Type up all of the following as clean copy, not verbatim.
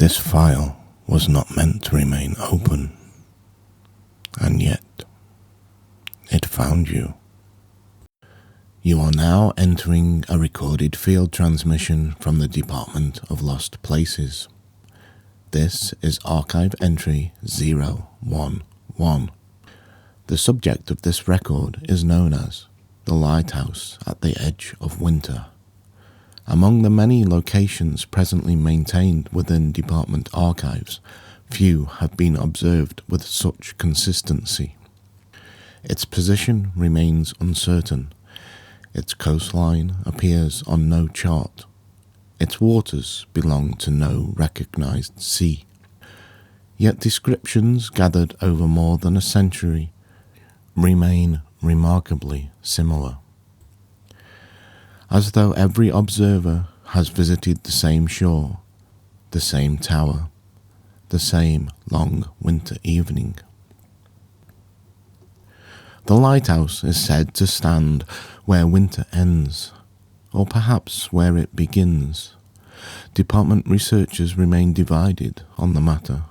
This file was not meant to remain open, and yet it found you. You are now entering a recorded field transmission from the Department of Lost Places. This is archive entry 011. The subject of this record is known as the Lighthouse at the Edge of Winter. Among the many locations presently maintained within department archives, few have been observed with such consistency. Its position remains uncertain. Its coastline appears on no chart. Its waters belong to no recognized sea. Yet descriptions gathered over more than a century remain remarkably similar. As though every observer has visited the same shore, the same tower, the same long winter evening. The lighthouse is said to stand where winter ends, or perhaps where it begins. Department researchers remain divided on the matter.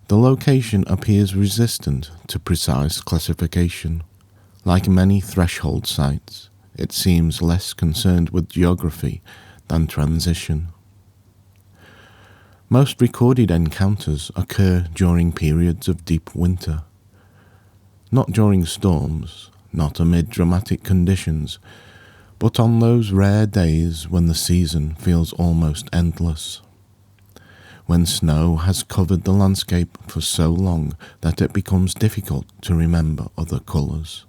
The location appears resistant to precise classification. Like many threshold sites, it seems less concerned with geography than transition. Most recorded encounters occur during periods of deep winter. Not during storms, not amid dramatic conditions, but on those rare days when the season feels almost endless. When snow has covered the landscape for so long that it becomes difficult to remember other colours.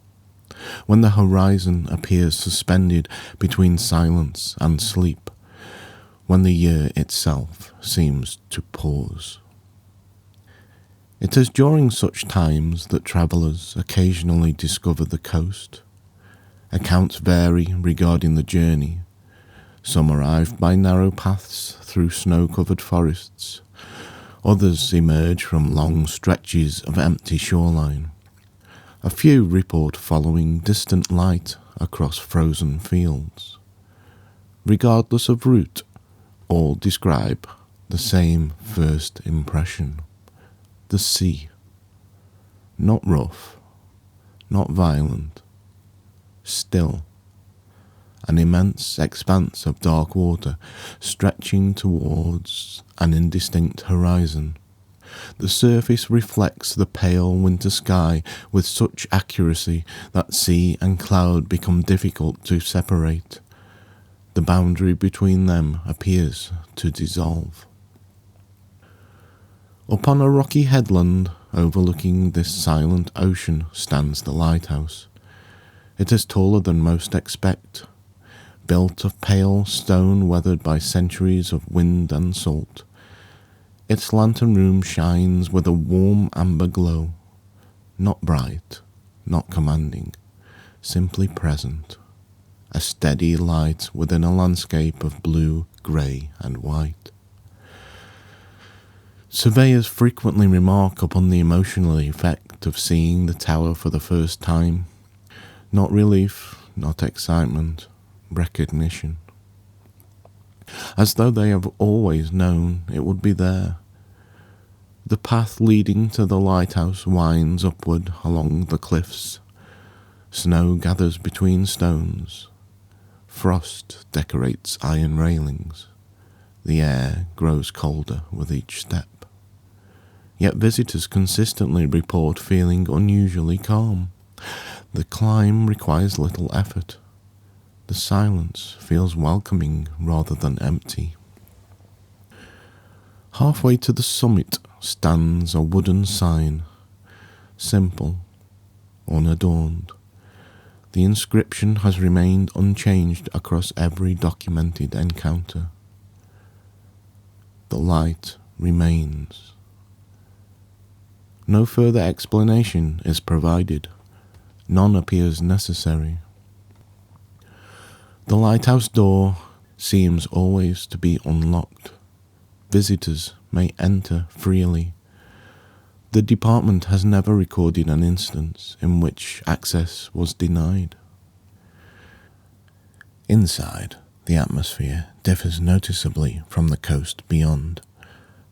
When the horizon appears suspended between silence and sleep. When the year itself seems to pause. It is during such times that travellers occasionally discover the coast. Accounts vary regarding the journey. Some arrive by narrow paths through snow-covered forests. Others emerge from long stretches of empty shoreline. A few report following distant light across frozen fields. Regardless of route, all describe the same first impression. The sea. Not rough, not violent, still. An immense expanse of dark water stretching towards an indistinct horizon. The surface reflects the pale winter sky with such accuracy that sea and cloud become difficult to separate. The boundary between them appears to dissolve. Upon a rocky headland overlooking this silent ocean stands the lighthouse. It is taller than most expect, built of pale stone weathered by centuries of wind and salt. Its lantern room shines with a warm amber glow, not bright, not commanding, simply present, a steady light within a landscape of blue, grey and white. Surveyors frequently remark upon the emotional effect of seeing the tower for the first time. Not relief, not excitement, recognition. As though they have always known it would be there. The path leading to the lighthouse winds upward along the cliffs. Snow gathers between stones. Frost decorates iron railings. The air grows colder with each step. Yet visitors consistently report feeling unusually calm. The climb requires little effort. The silence feels welcoming rather than empty. Halfway to the summit stands a wooden sign, simple, unadorned. The inscription has remained unchanged across every documented encounter. The light remains. No further explanation is provided. None appears necessary. The lighthouse door seems always to be unlocked. Visitors may enter freely. The department has never recorded an instance in which access was denied. Inside, the atmosphere differs noticeably from the coast beyond.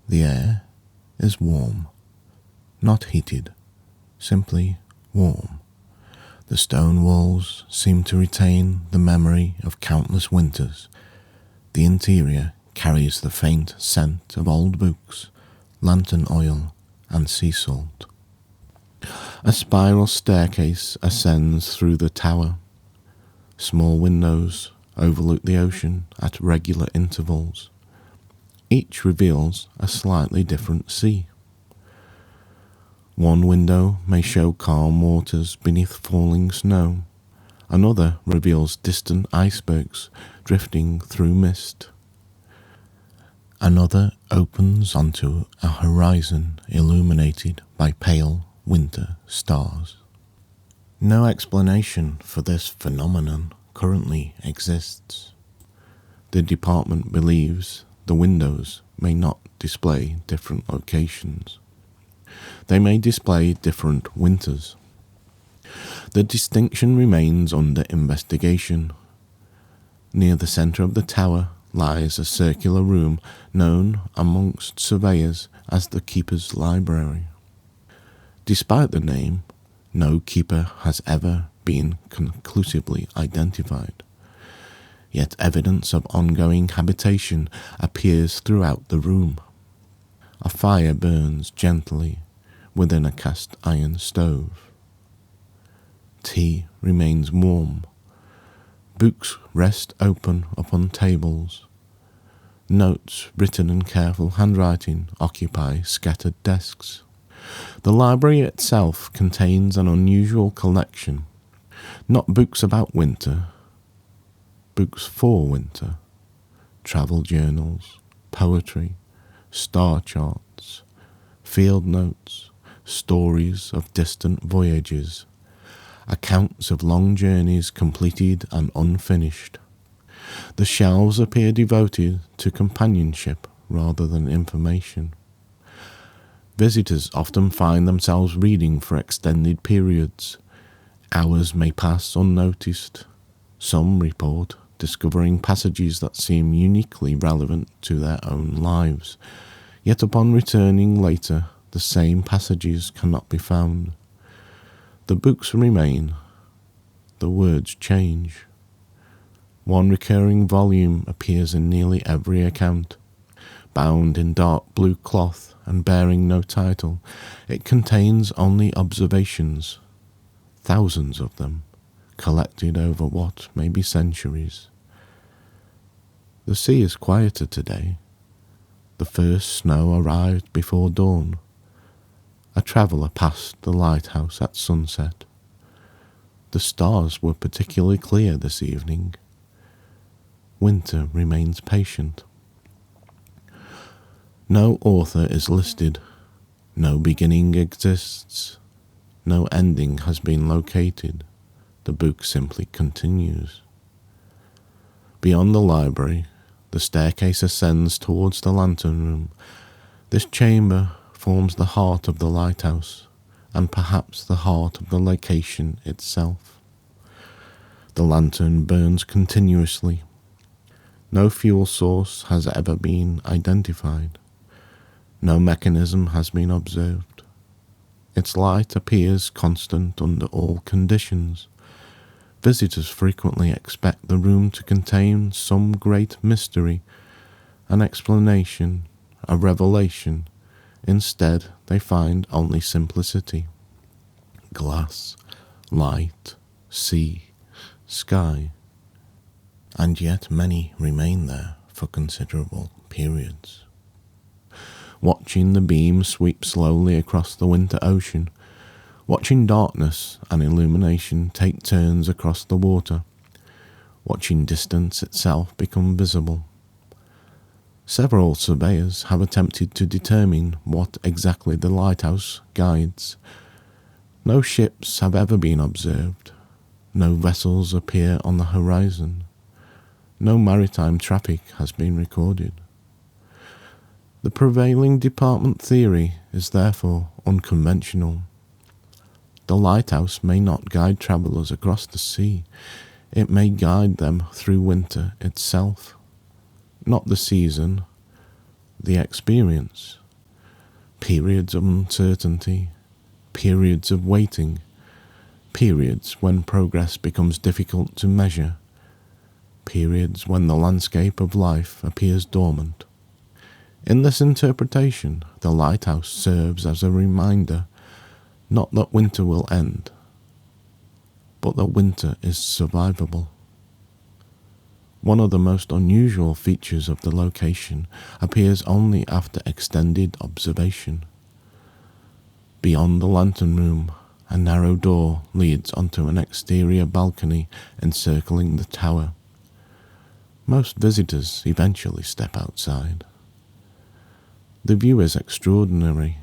The air is warm, not heated, simply warm. The stone walls seem to retain the memory of countless winters. The interior carries the faint scent of old books, lantern oil, and sea salt. A spiral staircase ascends through the tower. Small windows overlook the ocean at regular intervals. Each reveals a slightly different sea. One window may show calm waters beneath falling snow. Another reveals distant icebergs drifting through mist. Another opens onto a horizon illuminated by pale winter stars. No explanation for this phenomenon currently exists. The department believes the windows may not display different locations. They may display different winters. The distinction remains under investigation. Near the centre of the tower lies a circular room known amongst surveyors as the Keeper's Library. Despite the name, no keeper has ever been conclusively identified. Yet evidence of ongoing habitation appears throughout the room. A fire burns gently within a cast iron stove. Tea remains warm. Books rest open upon tables. Notes written in careful handwriting occupy scattered desks. The library itself contains an unusual collection, not books about winter, books for winter, travel journals, poetry, star charts, field notes, stories of distant voyages, accounts of long journeys completed and unfinished. The shelves appear devoted to companionship rather than information. Visitors often find themselves reading for extended periods. Hours may pass unnoticed. Some report discovering passages that seem uniquely relevant to their own lives, yet upon returning later, the same passages cannot be found. The books remain, the words change. One recurring volume appears in nearly every account. Bound in dark blue cloth and bearing no title, it contains only observations, thousands of them, collected over what may be centuries. The sea is quieter today. The first snow arrived before dawn. A traveller passed the lighthouse at sunset. The stars were particularly clear this evening. Winter remains patient. No author is listed. No beginning exists. No ending has been located. The book simply continues. Beyond the library, the staircase ascends towards the lantern room. This chamber forms the heart of the lighthouse, and perhaps the heart of the location itself. The lantern burns continuously. No fuel source has ever been identified. No mechanism has been observed. Its light appears constant under all conditions. Visitors frequently expect the room to contain some great mystery, an explanation, a revelation. Instead, they find only simplicity. Glass, light, sea, sky. And yet many remain there for considerable periods. Watching the beam sweep slowly across the winter ocean, watching darkness and illumination take turns across the water, watching distance itself become visible. Several surveyors have attempted to determine what exactly the lighthouse guides. No ships have ever been observed. No vessels appear on the horizon. No maritime traffic has been recorded. The prevailing department theory is therefore unconventional. The lighthouse may not guide travellers across the sea. It may guide them through winter itself. Not the season, the experience. periods of uncertainty, periods of waiting, periods when progress becomes difficult to measure, periods when the landscape of life appears dormant. In this interpretation, the lighthouse serves as a reminder not that winter will end, but that winter is survivable. One of the most unusual features of the location appears only after extended observation. Beyond the lantern room, a narrow door leads onto an exterior balcony encircling the tower. Most visitors eventually step outside. The view is extraordinary.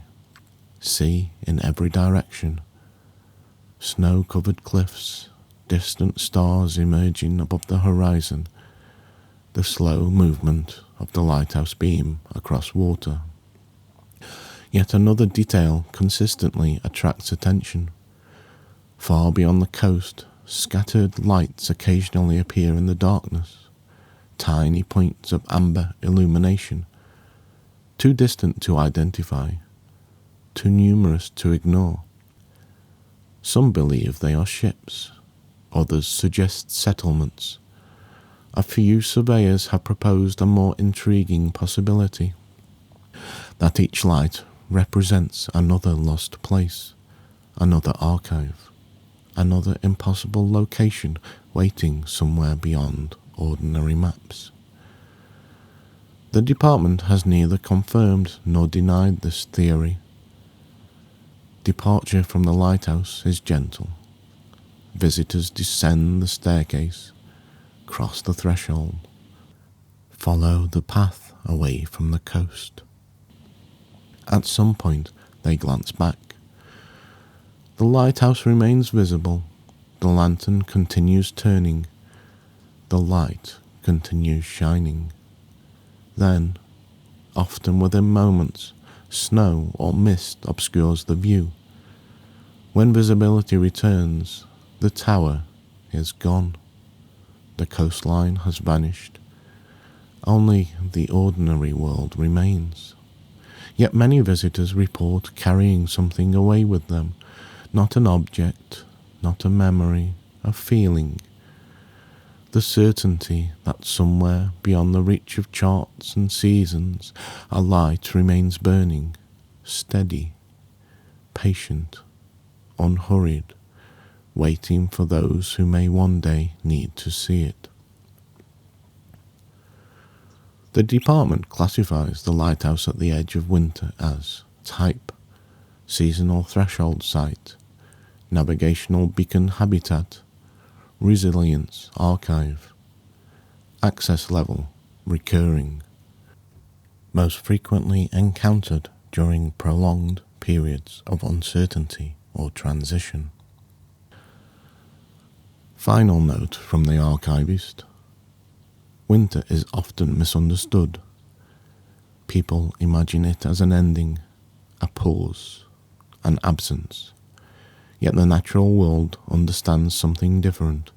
Sea in every direction, snow-covered cliffs, distant stars emerging above the horizon, the slow movement of the lighthouse beam across water. Yet another detail consistently attracts attention. Far beyond the coast, scattered lights occasionally appear in the darkness, tiny points of amber illumination, too distant to identify, too numerous to ignore. Some believe they are ships, others suggest settlements. A few surveyors have proposed a more intriguing possibility, that each light represents another lost place, another archive, another impossible location waiting somewhere beyond ordinary maps. The department has neither confirmed nor denied this theory. Departure from the lighthouse is gentle. Visitors descend the staircase, cross the threshold, follow the path away from the coast. At some point, they glance back. The lighthouse remains visible, the lantern continues turning, the light continues shining. Then, often within moments, snow or mist obscures the view. When visibility returns, the tower is gone. The coastline has vanished. Only the ordinary world remains. Yet many visitors report carrying something away with them, not an object, not a memory, a feeling. The certainty that somewhere beyond the reach of charts and seasons, a light remains burning, steady, patient, unhurried, waiting for those who may one day need to see it. The department classifies the lighthouse at the edge of winter as type, seasonal threshold site, navigational beacon habitat, resilience archive, access level recurring, most frequently encountered during prolonged periods of uncertainty or transition. Final note from the archivist. Winter is often misunderstood. People imagine it as an ending, a pause, an absence. Yet the natural world understands something different.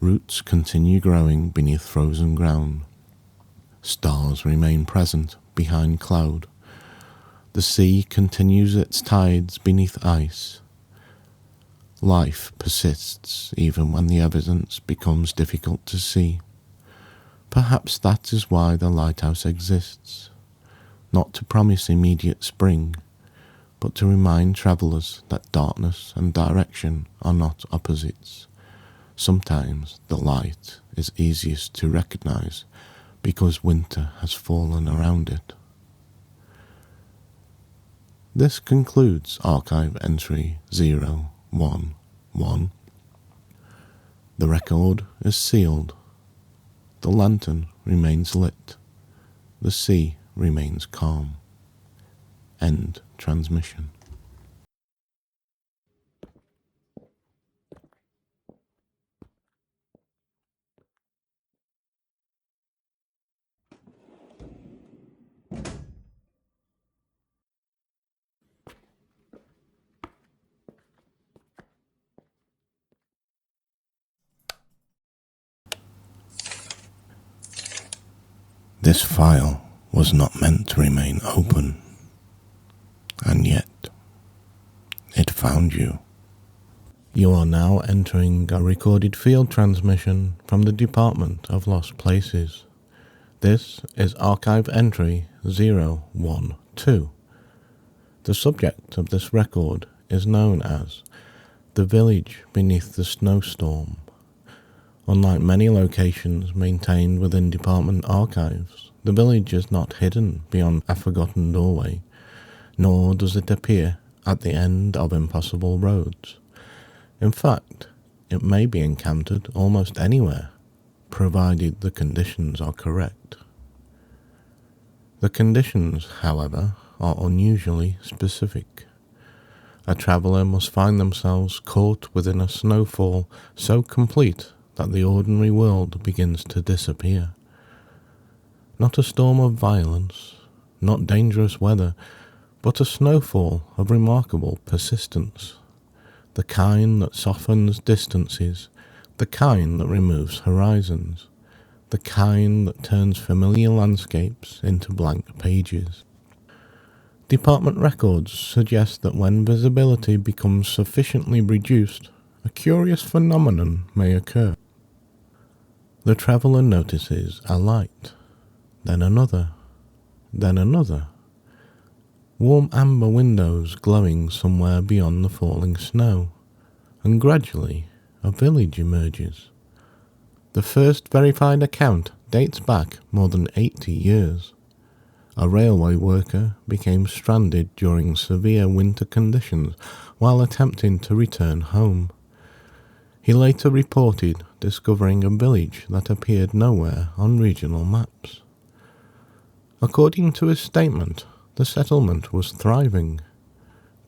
Roots continue growing beneath frozen ground. Stars remain present behind cloud. The sea continues its tides beneath ice. Life persists even when the evidence becomes difficult to see. Perhaps that is why the lighthouse exists, not to promise immediate spring, but to remind travellers that darkness and direction are not opposites. Sometimes the light is easiest to recognize because winter has fallen around it. This concludes archive entry 011. The record is sealed. The lantern remains lit. The sea remains calm. End transmission. This file was not meant to remain open. And yet, it found you. You are now entering a recorded field transmission from the Department of Lost Places. This is Archive Entry 012. The subject of this record is known as The Village Beneath the Snowstorm. Unlike many locations maintained within department archives, the village is not hidden beyond a forgotten doorway, nor does it appear at the end of impossible roads. In fact, it may be encountered almost anywhere, provided the conditions are correct. The conditions, however, are unusually specific. A traveller must find themselves caught within a snowfall so complete that the ordinary world begins to disappear. Not a storm of violence, not dangerous weather, but a snowfall of remarkable persistence. The kind that softens distances, the kind that removes horizons, the kind that turns familiar landscapes into blank pages. Department records suggest that when visibility becomes sufficiently reduced, a curious phenomenon may occur. The traveller notices a light, then another, then another. Warm amber windows glowing somewhere beyond the falling snow, and gradually a village emerges. The first verified account dates back more than 80 years. A railway worker became stranded during severe winter conditions while attempting to return home. He later reported discovering a village that appeared nowhere on regional maps. According to his statement, the settlement was thriving.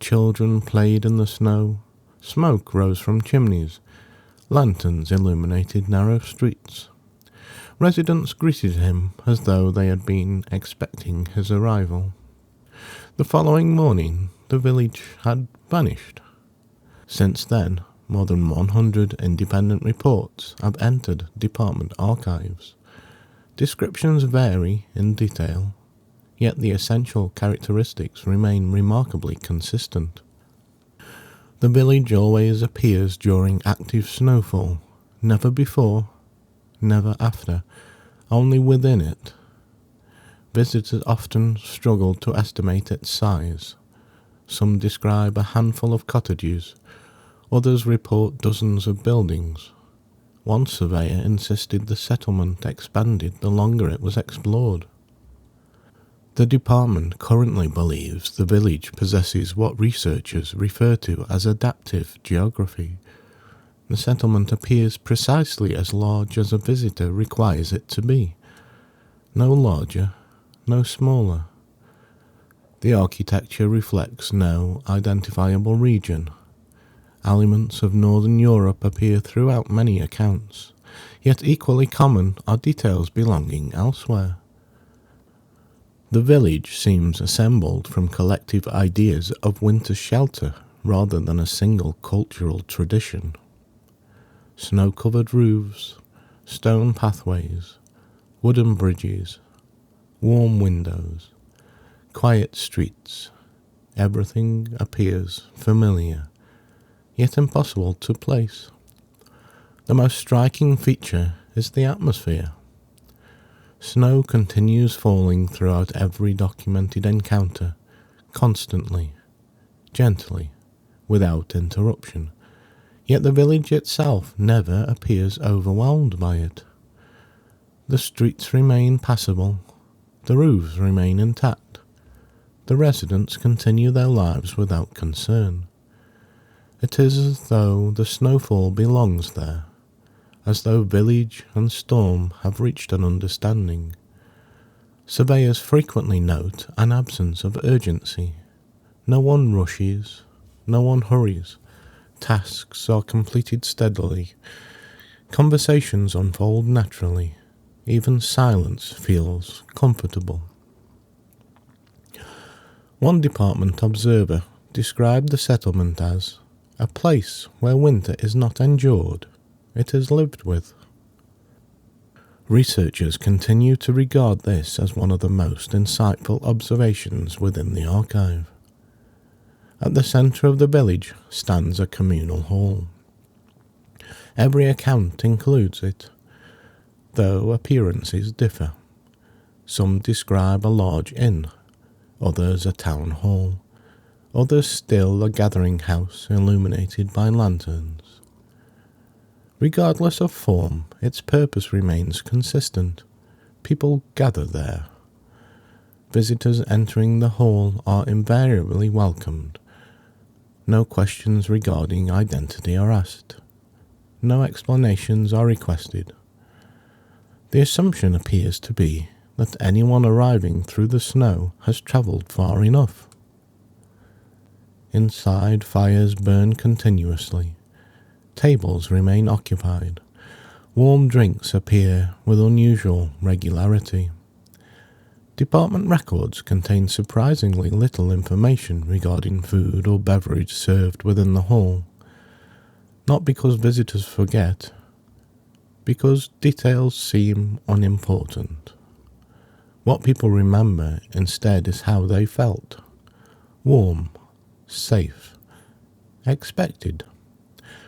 Children played in the snow, smoke rose from chimneys, lanterns illuminated narrow streets. Residents greeted him as though they had been expecting his arrival. The following morning, the village had vanished. Since then, more than 100 independent reports have entered department archives. Descriptions vary in detail, yet the essential characteristics remain remarkably consistent. The village always appears during active snowfall, never before, never after, only within it. Visitors often struggle to estimate its size. Some describe a handful of cottages, others report dozens of buildings. One surveyor insisted the settlement expanded the longer it was explored. The department currently believes the village possesses what researchers refer to as adaptive geography. The settlement appears precisely as large as a visitor requires it to be. No larger, no smaller. The architecture reflects no identifiable region. Elements of northern Europe appear throughout many accounts, yet equally common are details belonging elsewhere. The village seems assembled from collective ideas of winter shelter rather than a single cultural tradition. Snow-covered roofs, stone pathways, wooden bridges, warm windows, quiet streets, everything appears familiar, yet impossible to place. The most striking feature is the atmosphere. Snow continues falling throughout every documented encounter, constantly, gently, without interruption, yet the village itself never appears overwhelmed by it. The streets remain passable, the roofs remain intact, the residents continue their lives without concern. It is as though the snowfall belongs there, as though village and storm have reached an understanding. Surveyors frequently note an absence of urgency. No one rushes, no one hurries. Tasks are completed steadily. Conversations unfold naturally. Even silence feels comfortable. One department observer described the settlement as a place where winter is not endured, it is lived with. Researchers continue to regard this as one of the most insightful observations within the archive. At the centre of the village stands a communal hall. Every account includes it, though appearances differ. Some describe a large inn, others a town hall, others still a gathering house illuminated by lanterns. Regardless of form, its purpose remains consistent. People gather there. Visitors entering the hall are invariably welcomed. No questions regarding identity are asked. No explanations are requested. The assumption appears to be that anyone arriving through the snow has travelled far enough. Inside, fires burn continuously. Tables remain occupied. Warm drinks appear with unusual regularity. Department records contain surprisingly little information regarding food or beverage served within the hall. Not because visitors forget, because details seem unimportant. What people remember instead is how they felt. Warm, safe, expected.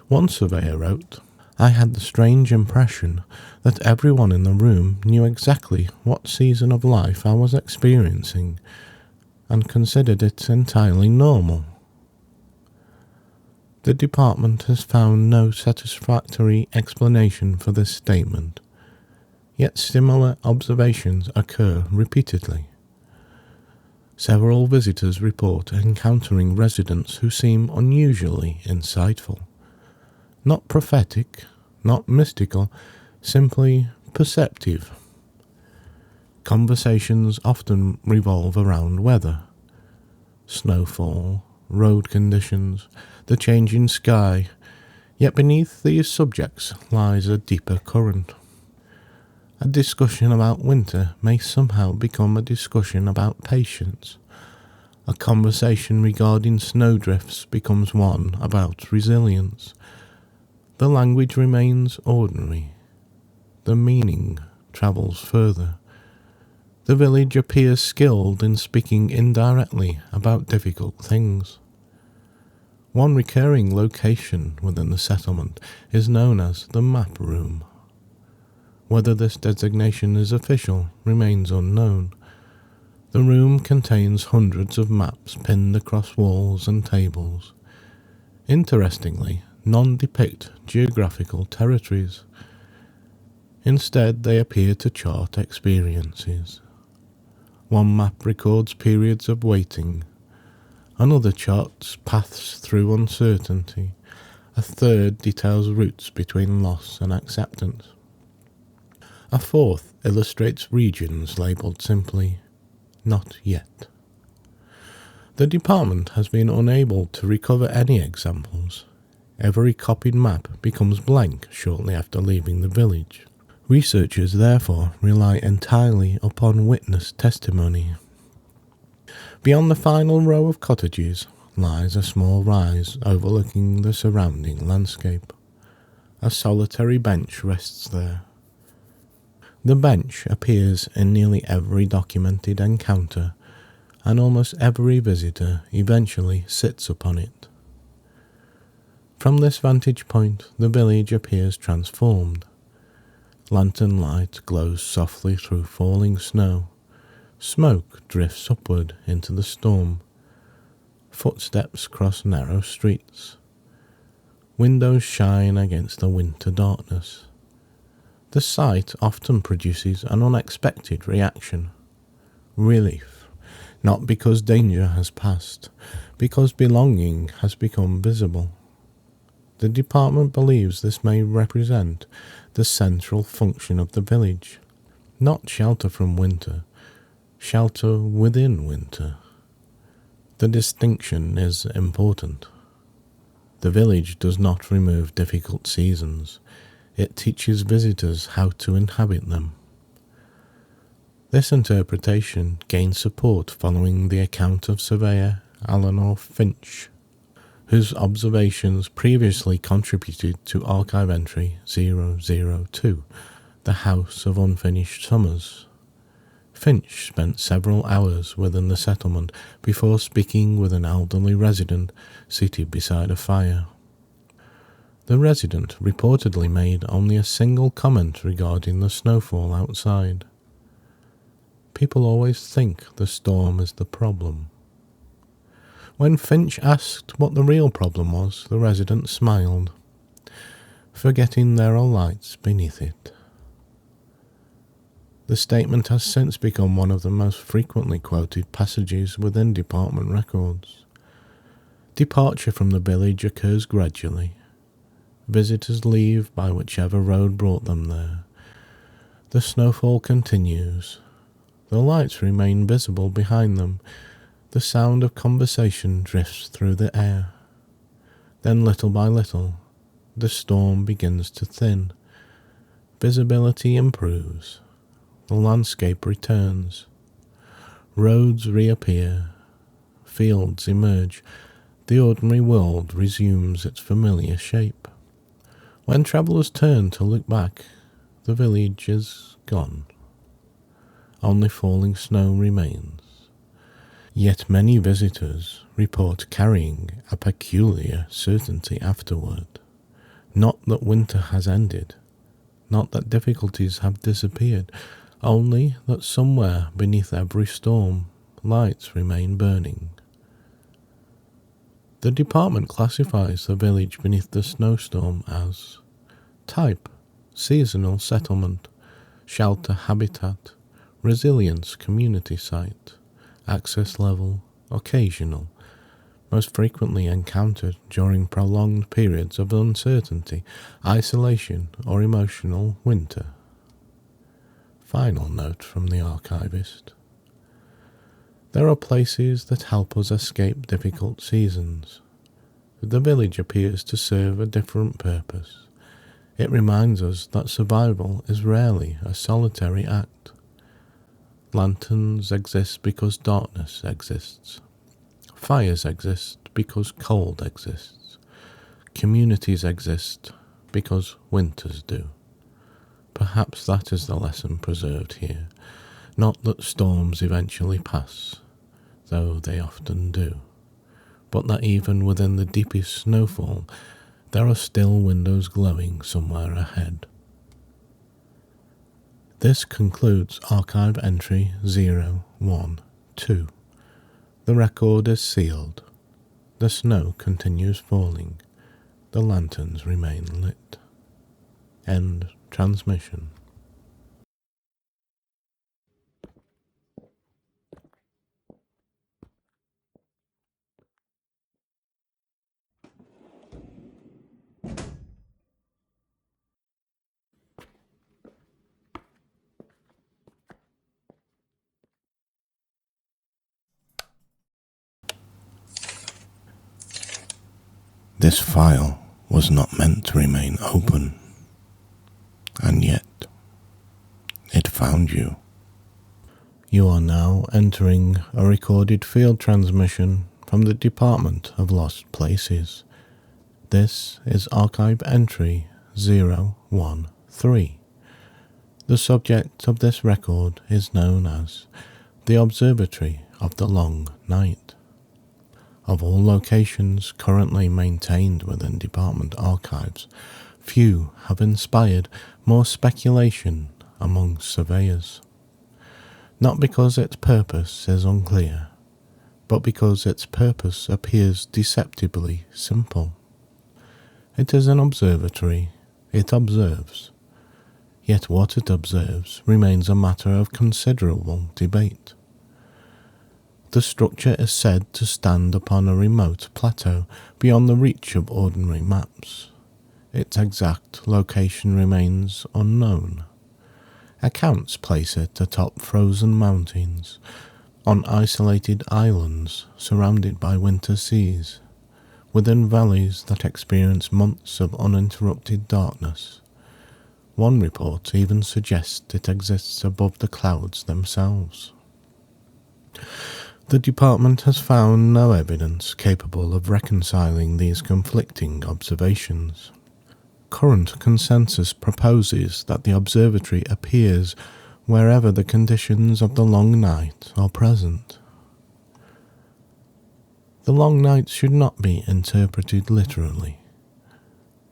One surveyor wrote, "I had the strange impression that everyone in the room knew exactly what season of life I was experiencing and considered it entirely normal." The department has found no satisfactory explanation for this statement, yet similar observations occur repeatedly. Several visitors report encountering residents who seem unusually insightful. Not prophetic, not mystical, simply perceptive. Conversations often revolve around weather, snowfall, road conditions, the changing sky, yet beneath these subjects lies a deeper current. A discussion about winter may somehow become a discussion about patience. A conversation regarding snowdrifts becomes one about resilience. The language remains ordinary. The meaning travels further. The village appears skilled in speaking indirectly about difficult things. One recurring location within the settlement is known as the map room. Whether this designation is official remains unknown. The room contains hundreds of maps pinned across walls and tables. Interestingly, none depict geographical territories. Instead, they appear to chart experiences. One map records periods of waiting. Another charts paths through uncertainty. A third details routes between loss and acceptance. A fourth illustrates regions labelled simply, "Not yet." The department has been unable to recover any examples. Every copied map becomes blank shortly after leaving the village. Researchers therefore rely entirely upon witness testimony. Beyond the final row of cottages lies a small rise overlooking the surrounding landscape. A solitary bench rests there. The bench appears in nearly every documented encounter, and almost every visitor eventually sits upon it. From this vantage point, the village appears transformed. Lantern light glows softly through falling snow. Smoke drifts upward into the storm. Footsteps cross narrow streets. Windows shine against the winter darkness. The sight often produces an unexpected reaction. Relief, not because danger has passed, because belonging has become visible. The department believes this may represent the central function of the village, not shelter from winter, shelter within winter. The distinction is important. The village does not remove difficult seasons. It teaches visitors how to inhabit them. This interpretation gains support following the account of surveyor Eleanor Finch, whose observations previously contributed to archive entry 002, The House of Unfinished Summers. Finch spent several hours within the settlement before speaking with an elderly resident seated beside a fire. The resident reportedly made only a single comment regarding the snowfall outside. People always think the storm is the problem. When Finch asked what the real problem was, the resident smiled, forgetting there are lights beneath it. The statement has since become one of the most frequently quoted passages within department records. Departure from the village occurs gradually. Visitors leave by whichever road brought them there. The snowfall continues. The lights remain visible behind them. The sound of conversation drifts through the air. Then little by little, the storm begins to thin. Visibility improves. The landscape returns. Roads reappear. Fields emerge. The ordinary world resumes its familiar shape. When travellers turn to look back, the village is gone. Only falling snow remains. Yet many visitors report carrying a peculiar certainty afterward. Not that winter has ended, not that difficulties have disappeared, only that somewhere beneath every storm, lights remain burning. The department classifies the village beneath the snowstorm as type, seasonal settlement, shelter habitat, resilience community site, access level, occasional, most frequently encountered during prolonged periods of uncertainty, isolation, or emotional winter. Final note from the archivist. There are places that help us escape difficult seasons. The village appears to serve a different purpose. It reminds us that survival is rarely a solitary act. Lanterns exist because darkness exists. Fires exist because cold exists. Communities exist because winters do. Perhaps that is the lesson preserved here. Not that storms eventually pass, though they often do, but that even within the deepest snowfall, there are still windows glowing somewhere ahead. This concludes archive entry 012. The record is sealed. The snow continues falling. The lanterns remain lit. End transmission. This file was not meant to remain open, and yet it found you. You are now entering a recorded field transmission from the Department of Lost Places. This is archive entry 013. The subject of this record is known as the Observatory of the Long Night. Of all locations currently maintained within department archives, few have inspired more speculation among surveyors. Not because its purpose is unclear, but because its purpose appears deceptively simple. It is an observatory, it observes. Yet what it observes remains a matter of considerable debate. The structure is said to stand upon a remote plateau beyond the reach of ordinary maps. Its exact location remains unknown. Accounts place it atop frozen mountains, on isolated islands surrounded by winter seas, within valleys that experience months of uninterrupted darkness. One report even suggests it exists above the clouds themselves. The department has found no evidence capable of reconciling these conflicting observations. Current consensus proposes that the observatory appears wherever the conditions of the long night are present. The long night should not be interpreted literally.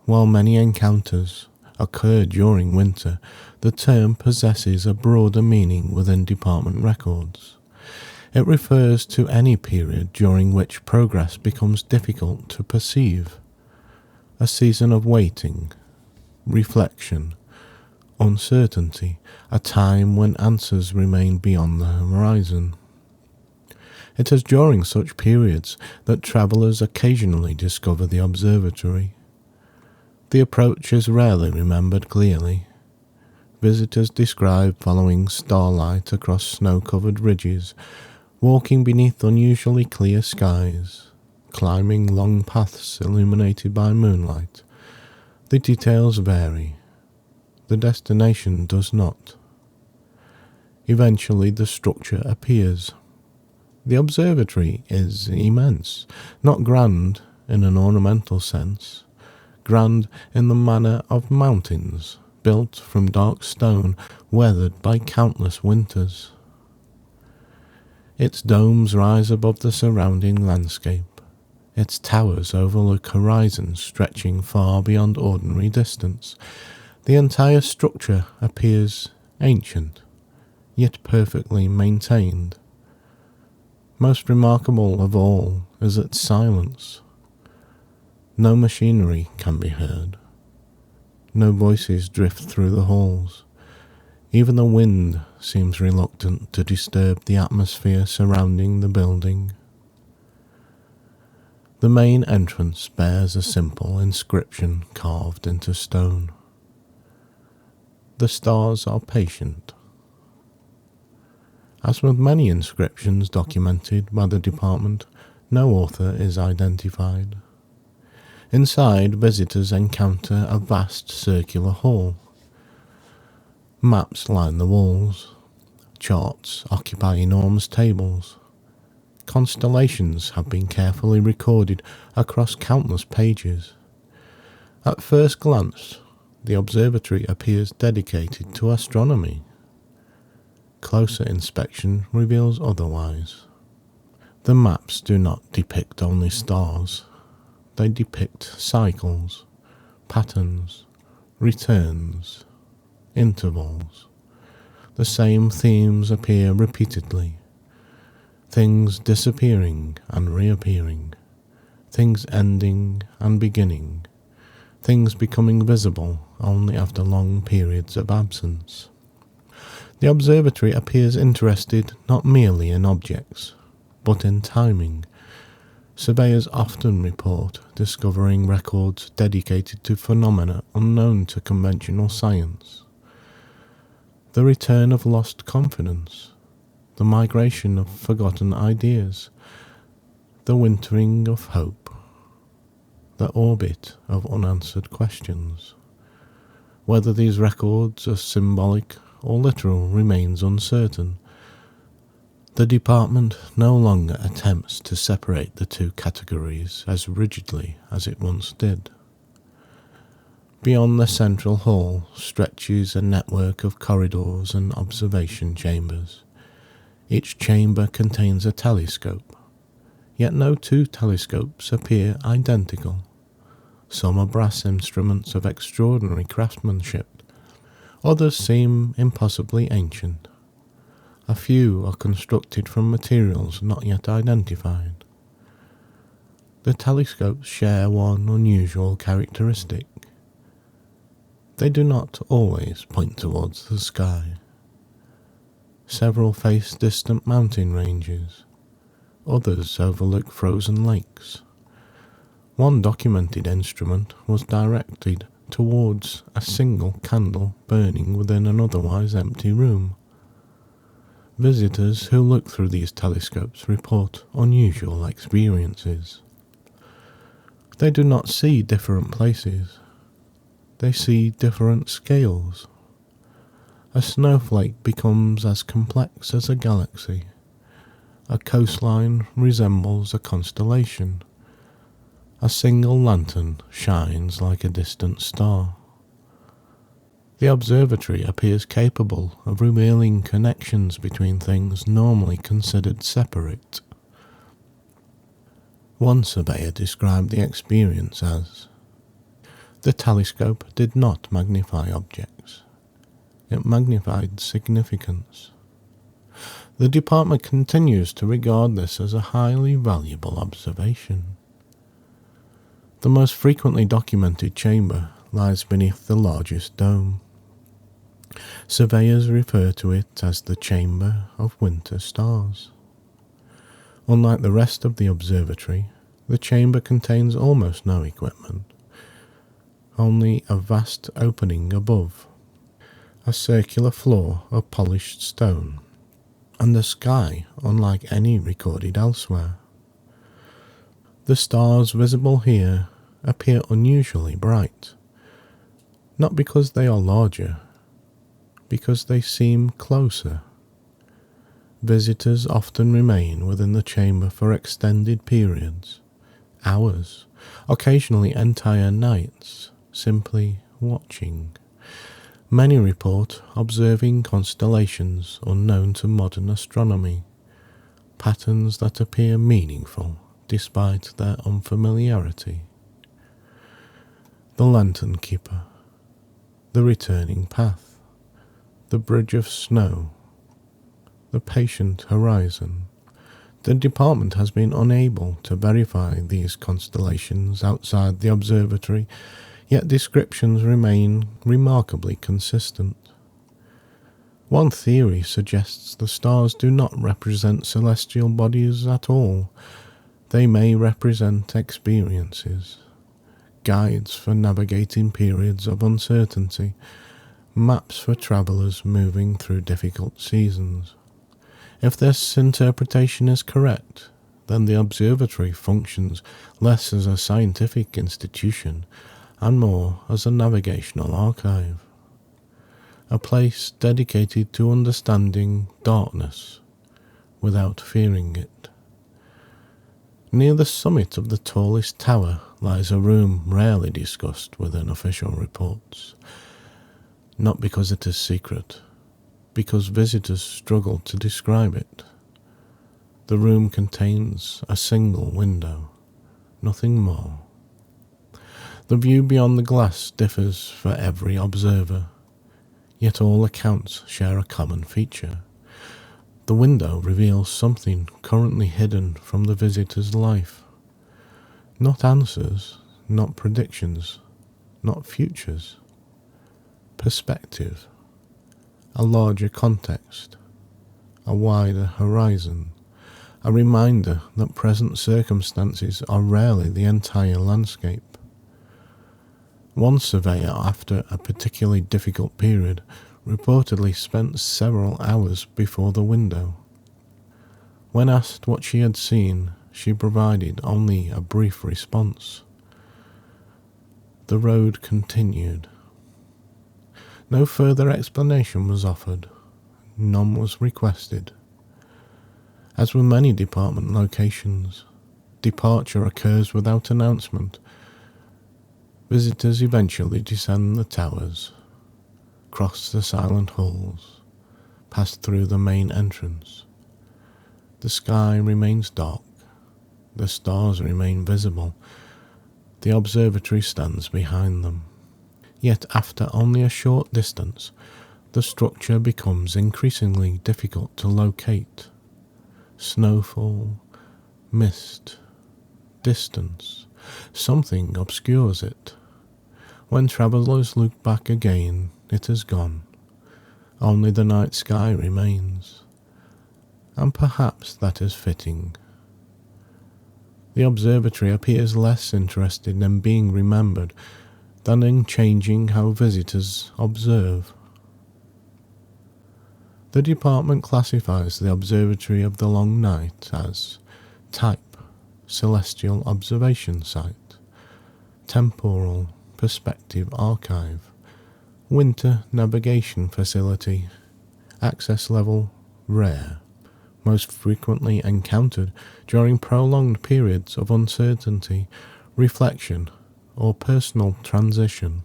While many encounters occur during winter, the term possesses a broader meaning within department records. It refers to any period during which progress becomes difficult to perceive, a season of waiting, reflection, uncertainty, a time when answers remain beyond the horizon. It is during such periods that travellers occasionally discover the observatory. The approach is rarely remembered clearly. Visitors describe following starlight across snow-covered ridges, walking beneath unusually clear skies, climbing long paths illuminated by moonlight. The details vary. The destination does not. Eventually the structure appears. The observatory is immense, not grand in an ornamental sense, grand in the manner of mountains, built from dark stone, weathered by countless winters. Its domes rise above the surrounding landscape. Its towers overlook horizons stretching far beyond ordinary distance. The entire structure appears ancient, yet perfectly maintained. Most remarkable of all is its silence. No machinery can be heard. No voices drift through the halls. Even the wind seems reluctant to disturb the atmosphere surrounding the building. The main entrance bears a simple inscription carved into stone. The stars are patient. As with many inscriptions documented by the department, no author is identified. Inside, visitors encounter a vast circular hall. Maps line the walls. Charts occupy enormous tables. Constellations have been carefully recorded across countless pages. At first glance, the observatory appears dedicated to astronomy. Closer inspection reveals otherwise. The maps do not depict only stars. They depict cycles, patterns, returns, intervals. The same themes appear repeatedly. Things disappearing and reappearing. Things ending and beginning. Things becoming visible only after long periods of absence. The observatory appears interested not merely in objects, but in timing. Surveyors often report discovering records dedicated to phenomena unknown to conventional science. The return of lost confidence, the migration of forgotten ideas, the wintering of hope, the orbit of unanswered questions. Whether these records are symbolic or literal remains uncertain. The department no longer attempts to separate the two categories as rigidly as it once did. Beyond the central hall stretches a network of corridors and observation chambers. Each chamber contains a telescope, yet no two telescopes appear identical. Some are brass instruments of extraordinary craftsmanship. Others seem impossibly ancient. A few are constructed from materials not yet identified. The telescopes share one unusual characteristic. They do not always point towards the sky. Several face distant mountain ranges. Others overlook frozen lakes. One documented instrument was directed towards a single candle burning within an otherwise empty room. Visitors who look through these telescopes report unusual experiences. They do not see different places. They see different scales. A snowflake becomes as complex as a galaxy. A coastline resembles a constellation. A single lantern shines like a distant star. The observatory appears capable of revealing connections between things normally considered separate. One surveyor described the experience as, "The telescope did not magnify objects. It magnified significance." The department continues to regard this as a highly valuable observation. The most frequently documented chamber lies beneath the largest dome. Surveyors refer to it as the chamber of winter stars. Unlike the rest of the observatory, the chamber contains almost no equipment, only a vast opening above, a circular floor of polished stone, and a sky unlike any recorded elsewhere. The stars visible here appear unusually bright, not because they are larger, because they seem closer. Visitors often remain within the chamber for extended periods, hours, occasionally entire nights, simply watching. Many report observing constellations unknown to modern astronomy, patterns that appear meaningful despite their unfamiliarity. The lantern keeper, the returning path, the bridge of snow, the patient horizon. The department has been unable to verify these constellations outside the observatory, yet descriptions remain remarkably consistent. One theory suggests the stars do not represent celestial bodies at all. They may represent experiences, guides for navigating periods of uncertainty, maps for travelers moving through difficult seasons. If this interpretation is correct, then the observatory functions less as a scientific institution and more as a navigational archive, a place dedicated to understanding darkness without fearing it. Near the summit of the tallest tower lies a room rarely discussed within official reports. Not because it is secret, because visitors struggle to describe it. The room contains a single window, nothing more. The view beyond the glass differs for every observer, yet all accounts share a common feature. The window reveals something currently hidden from the visitor's life. Not answers, not predictions, not futures. Perspective, a larger context, a wider horizon, a reminder that present circumstances are rarely the entire landscape. One surveyor, after a particularly difficult period, reportedly spent several hours before the window. When asked what she had seen, she provided only a brief response. The road continued. No further explanation was offered. None was requested. As with many department locations, departure occurs without announcement. Visitors eventually descend the towers, cross the silent halls, pass through the main entrance. The sky remains dark. The stars remain visible. The observatory stands behind them. Yet after only a short distance, the structure becomes increasingly difficult to locate. Snowfall, mist, distance, something obscures it. When travellers look back again, it is gone. Only the night sky remains. And perhaps that is fitting. The observatory appears less interested in being remembered than in changing how visitors observe. The department classifies the observatory of the long night as type, celestial observation site, temporal perspective archive, winter navigation facility, access level rare, most frequently encountered during prolonged periods of uncertainty, reflection, or personal transition.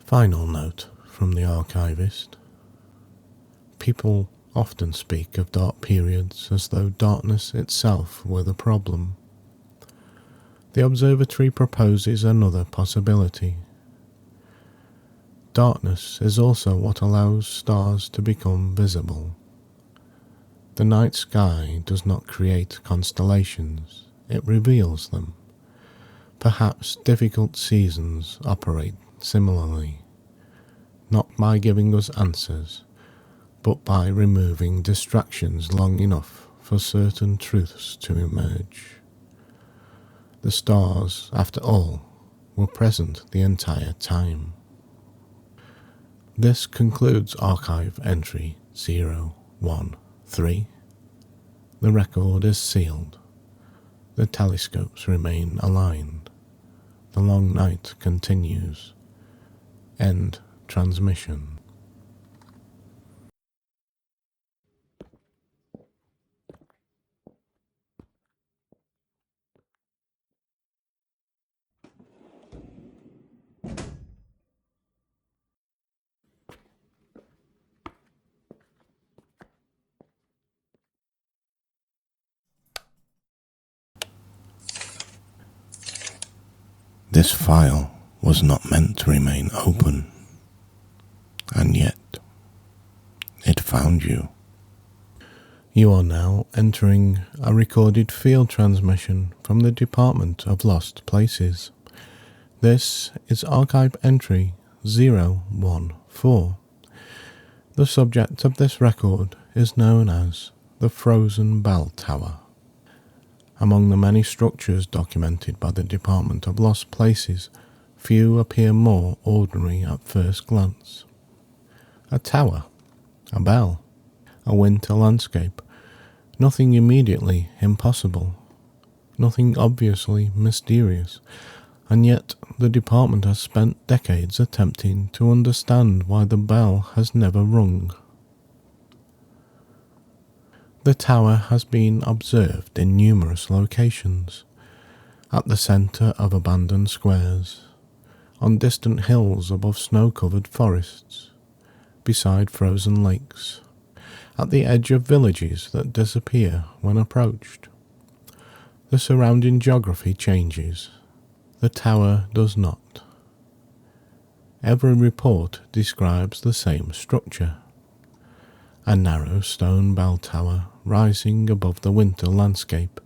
Final note from the archivist. People often speak of dark periods as though darkness itself were the problem. The observatory proposes another possibility. Darkness is also what allows stars to become visible. The night sky does not create constellations, it reveals them. Perhaps difficult seasons operate similarly, not by giving us answers, but by removing distractions long enough for certain truths to emerge. The stars, after all, were present the entire time. This concludes archive entry 013. The record is sealed. The telescopes remain aligned. The long night continues. End transmission. This file was not meant to remain open, and yet it found you. You are now entering a recorded field transmission from the Department of Lost Places. This is archive entry 014. The subject of this record is known as the Frozen Bell Tower. Among the many structures documented by the Department of Lost Places, few appear more ordinary at first glance. A tower, a bell, a winter landscape, nothing immediately impossible, nothing obviously mysterious, and yet the department has spent decades attempting to understand why the bell has never rung. The tower has been observed in numerous locations, at the centre of abandoned squares, on distant hills above snow-covered forests, beside frozen lakes, at the edge of villages that disappear when approached. The surrounding geography changes. The tower does not. Every report describes the same structure. A narrow stone bell tower rising above the winter landscape,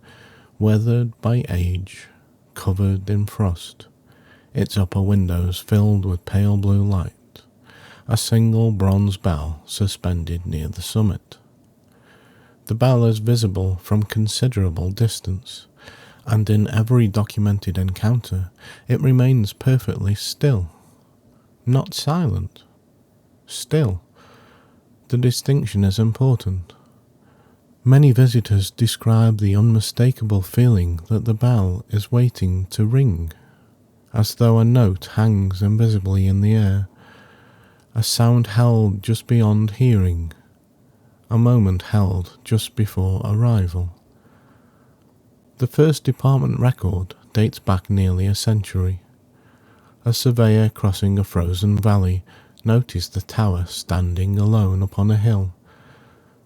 weathered by age, covered in frost, its upper windows filled with pale blue light, a single bronze bell suspended near the summit. The bell is visible from considerable distance, and in every documented encounter it remains perfectly still. Not silent. Still. The distinction is important. Many visitors describe the unmistakable feeling that the bell is waiting to ring, as though a note hangs invisibly in the air, a sound held just beyond hearing, a moment held just before arrival. The first department record dates back nearly a century. A surveyor crossing a frozen valley noticed the tower standing alone upon a hill.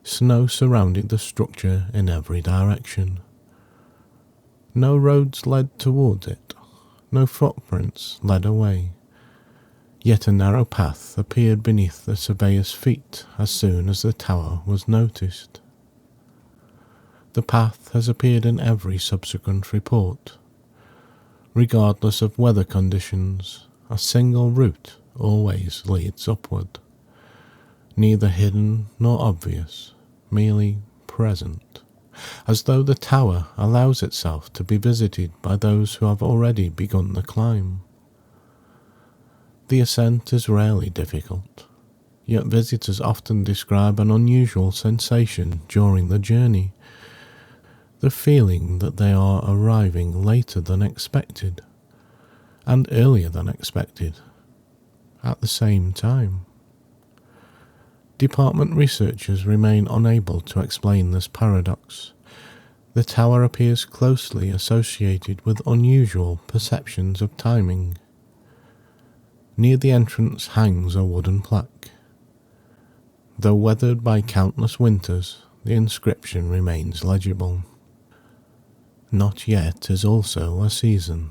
Snow surrounded the structure in every direction. No roads led towards it, no footprints led away. Yet a narrow path appeared beneath the surveyor's feet as soon as the tower was noticed. The path has appeared in every subsequent report. Regardless of weather conditions, a single route always leads upward. Neither hidden nor obvious, merely present, as though the tower allows itself to be visited by those who have already begun the climb. The ascent is rarely difficult, yet visitors often describe an unusual sensation during the journey, the feeling that they are arriving later than expected, and earlier than expected, at the same time. Department researchers remain unable to explain this paradox. The tower appears closely associated with unusual perceptions of timing. Near the entrance hangs a wooden plaque. Though weathered by countless winters, the inscription remains legible. Not yet is also a season.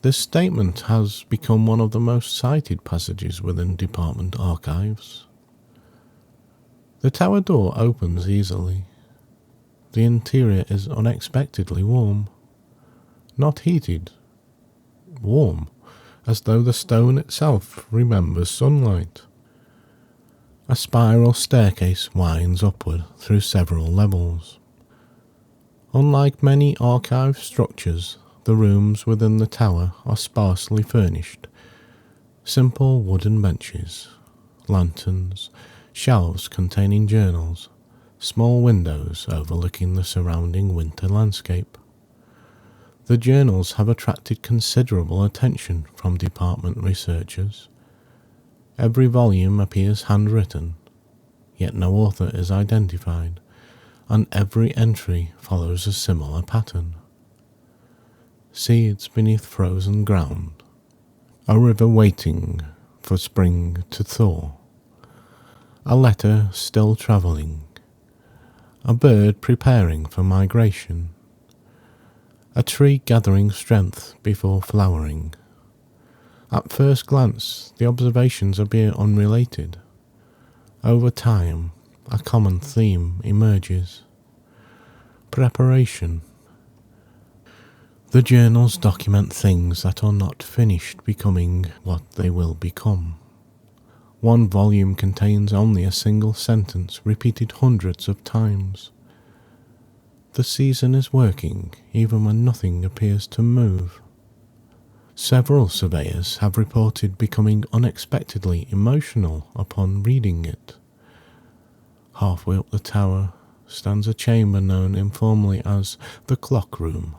This statement has become one of the most cited passages within department archives. The tower door opens easily. The interior is unexpectedly warm. Not heated. Warm, as though the stone itself remembers sunlight. A spiral staircase winds upward through several levels. Unlike many archive structures, the rooms within the tower are sparsely furnished. Simple wooden benches, lanterns, shelves containing journals, small windows overlooking the surrounding winter landscape. The journals have attracted considerable attention from department researchers. Every volume appears handwritten, yet no author is identified, and every entry follows a similar pattern. Seeds beneath frozen ground, a river waiting for spring to thaw, a letter still travelling, a bird preparing for migration, a tree gathering strength before flowering. At first glance, the observations appear unrelated. Over time, a common theme emerges. Preparation. The journals document things that are not finished becoming what they will become. One volume contains only a single sentence repeated hundreds of times. The season is working even when nothing appears to move. Several surveyors have reported becoming unexpectedly emotional upon reading it. Halfway up the tower stands a chamber known informally as the clock room.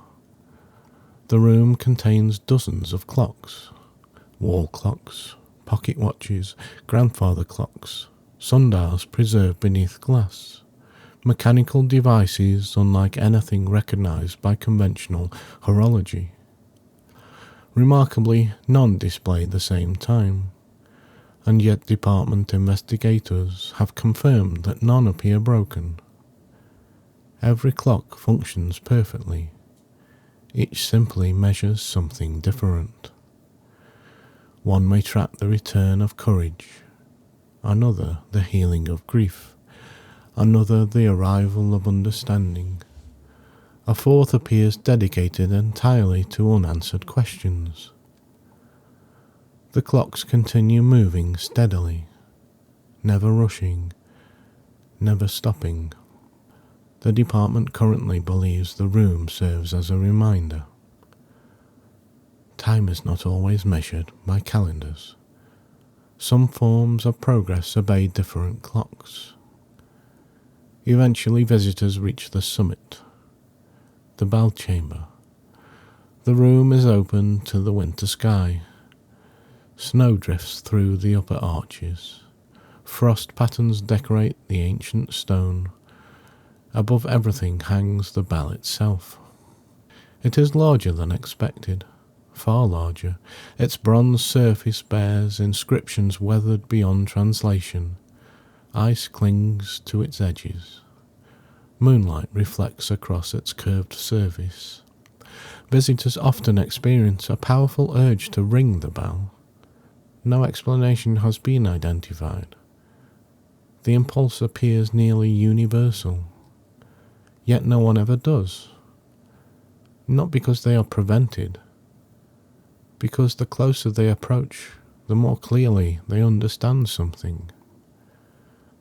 The room contains dozens of clocks, wall clocks, pocket watches, grandfather clocks, sundials preserved beneath glass, mechanical devices unlike anything recognized by conventional horology. Remarkably, none display the same time, and yet department investigators have confirmed that none appear broken. Every clock functions perfectly. Each simply measures something different. One may track the return of courage, another the healing of grief, another the arrival of understanding. A fourth appears dedicated entirely to unanswered questions. The clocks continue moving steadily, never rushing, never stopping. The department currently believes the room serves as a reminder. Time is not always measured by calendars. Some forms of progress obey different clocks. Eventually visitors reach the summit, the bell chamber. The room is open to the winter sky. Snow drifts through the upper arches. Frost patterns decorate the ancient stone. Above everything hangs the bell itself. It is larger than expected, far larger. Its bronze surface bears inscriptions weathered beyond translation. Ice clings to its edges. Moonlight reflects across its curved surface. Visitors often experience a powerful urge to ring the bell. No explanation has been identified. The impulse appears nearly universal. Yet no one ever does. Not because they are prevented, because the closer they approach, the more clearly they understand something.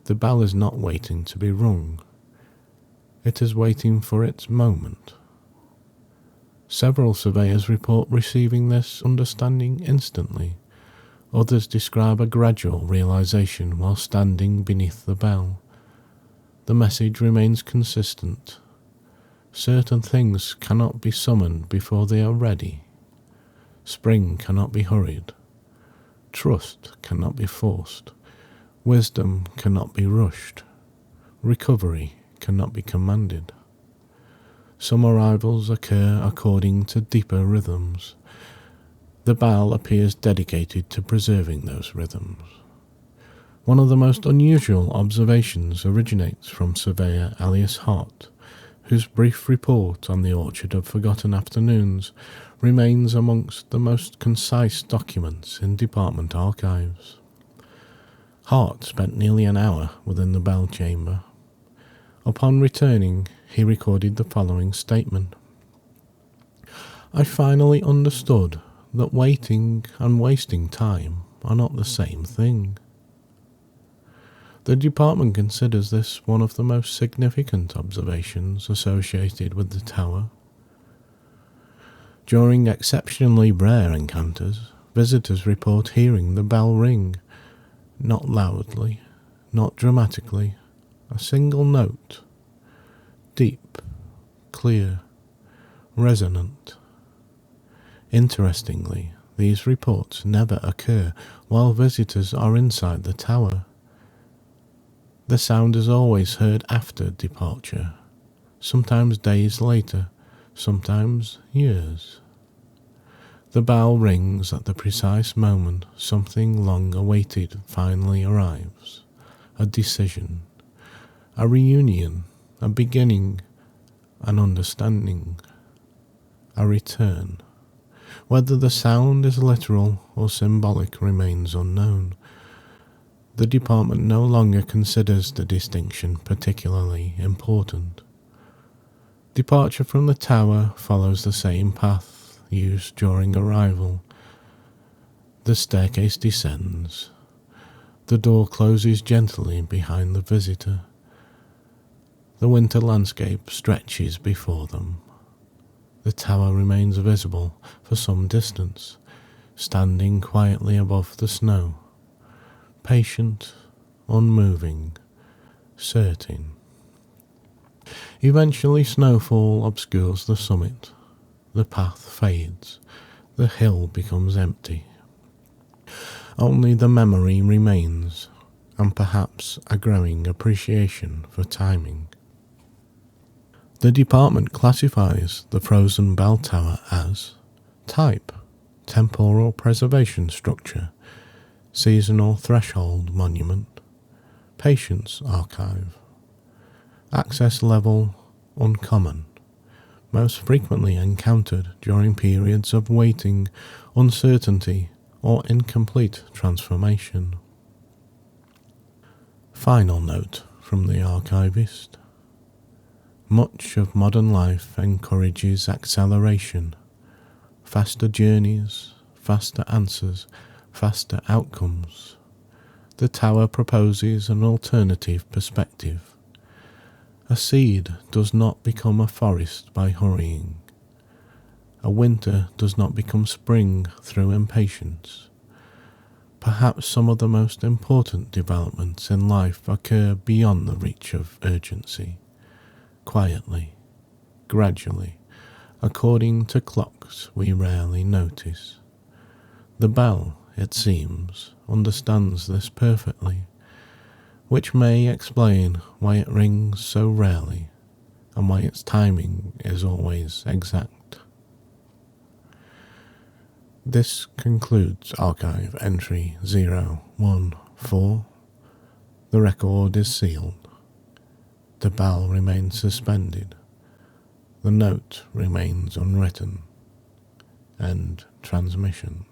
The bell is not waiting to be rung. It is waiting for its moment. Several surveyors report receiving this understanding instantly. Others describe a gradual realization while standing beneath the bell. The message remains consistent. Certain things cannot be summoned before they are ready. Spring cannot be hurried. Trust cannot be forced. Wisdom cannot be rushed. Recovery cannot be commanded. Some arrivals occur according to deeper rhythms. The bell appears dedicated to preserving those rhythms. One of the most unusual observations originates from surveyor Alias Hart, whose brief report on the Orchard of Forgotten Afternoons remains amongst the most concise documents in department archives. Hart spent nearly an hour within the bell chamber. Upon returning, he recorded the following statement. I finally understood that waiting and wasting time are not the same thing. The department considers this one of the most significant observations associated with the tower. During exceptionally rare encounters, visitors report hearing the bell ring, not loudly, not dramatically, a single note, deep, clear, resonant. Interestingly, these reports never occur while visitors are inside the tower. The sound is always heard after departure, sometimes days later, sometimes years. The bell rings at the precise moment something long awaited finally arrives, a decision, a reunion, a beginning, an understanding, a return. Whether the sound is literal or symbolic remains unknown. The department no longer considers the distinction particularly important. Departure from the tower follows the same path used during arrival. The staircase descends. The door closes gently behind the visitor. The winter landscape stretches before them. The tower remains visible for some distance, standing quietly above the snow. Patient, unmoving, certain. Eventually snowfall obscures the summit, the path fades, the hill becomes empty. Only the memory remains, and perhaps a growing appreciation for timing. The department classifies the frozen bell tower as type, temporal preservation structure, seasonal threshold monument, patience archive, access level uncommon, most frequently encountered during periods of waiting, uncertainty, or incomplete transformation. Final note from the archivist. Much of modern life encourages acceleration, faster journeys, faster answers, faster outcomes. The tower proposes an alternative perspective. A seed does not become a forest by hurrying. A winter does not become spring through impatience. Perhaps some of the most important developments in life occur beyond the reach of urgency, quietly, gradually, according to clocks we rarely notice. The bell, it seems, understands this perfectly, which may explain why it rings so rarely and why its timing is always exact. This concludes archive entry 014. The record is sealed. The bell remains suspended. The note remains unwritten. End transmission.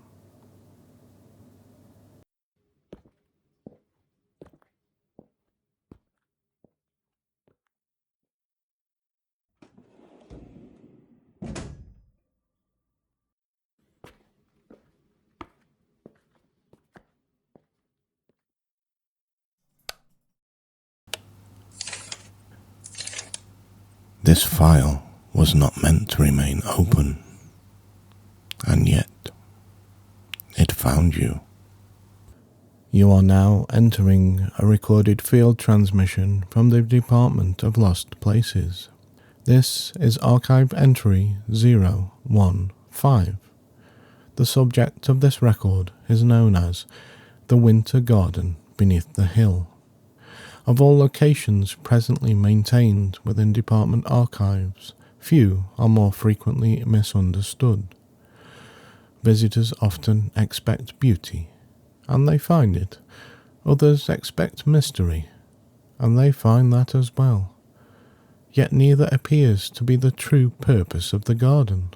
This file was not meant to remain open, and yet it found you. You are now entering a recorded field transmission from the Department of Lost Places. This is archive entry 015. The subject of this record is known as the Winter Garden Beneath the Hill. Of all locations presently maintained within department archives, few are more frequently misunderstood. Visitors often expect beauty, and they find it. Others expect mystery, and they find that as well. Yet neither appears to be the true purpose of the garden.